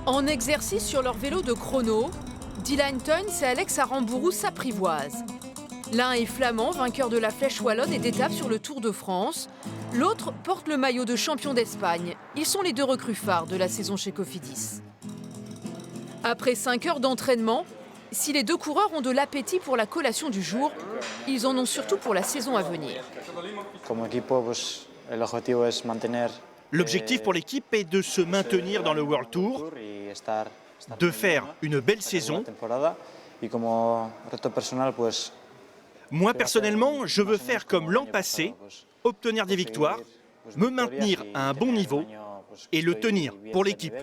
En exercice sur leur vélo de chrono, Dylan Teuns et Alex Arambourou s'apprivoisent. L'un est flamand, vainqueur de la Flèche Wallonne et d'étape sur le Tour de France. L'autre porte le maillot de champion d'Espagne. Ils sont les deux recrues phares de la saison chez Cofidis. Après 5 heures d'entraînement, si les deux coureurs ont de l'appétit pour la collation du jour, ils en ont surtout pour la saison à venir. L'objectif pour l'équipe est de se maintenir dans le World Tour, de faire une belle saison. Moi, personnellement, je veux faire comme l'an passé, obtenir des victoires, me maintenir à un bon niveau et le tenir pour l'équipe.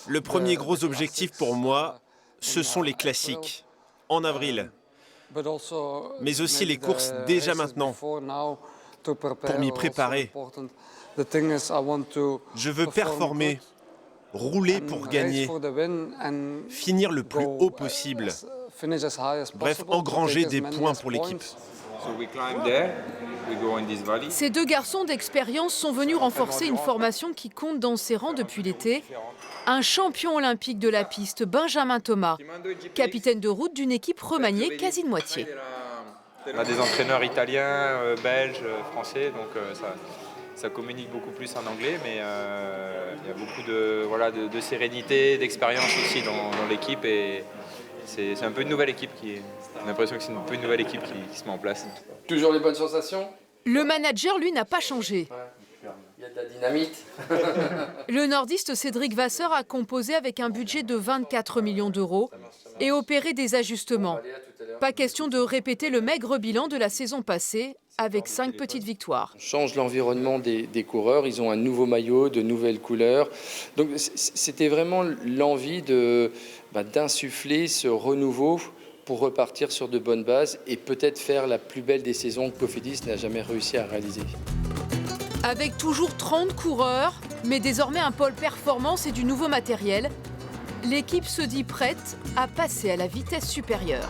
Le premier gros objectif pour moi, ce sont les classiques, en avril, mais aussi les courses déjà maintenant, pour m'y préparer. Je veux performer, rouler pour gagner, finir le plus haut possible. Bref, engranger des points pour l'équipe. Ces deux garçons d'expérience sont venus renforcer une formation qui compte dans ses rangs depuis l'été. Un champion olympique de la piste, Benjamin Thomas, capitaine de route d'une équipe remaniée quasi de moitié. On a des entraîneurs italiens, belges, français, donc ça communique beaucoup plus en anglais, mais il y a beaucoup de sérénité, d'expérience aussi dans l'équipe. Et c'est un peu une nouvelle équipe on a l'impression que c'est un peu une nouvelle équipe qui se met en place. Toujours les bonnes sensations? Le manager, lui, n'a pas changé. Il y a de la dynamite. Le nordiste Cédric Vasseur a composé avec un budget de 24 millions d'euros et opéré des ajustements. Pas question de répéter le maigre bilan de la saison passée avec 5 petites victoires. On change l'environnement des coureurs, ils ont un nouveau maillot, de nouvelles couleurs. Donc c'était vraiment l'envie d'insuffler ce renouveau pour repartir sur de bonnes bases et peut-être faire la plus belle des saisons que Cofidis n'a jamais réussi à réaliser. Avec toujours 30 coureurs, mais désormais un pôle performance et du nouveau matériel, l'équipe se dit prête à passer à la vitesse supérieure.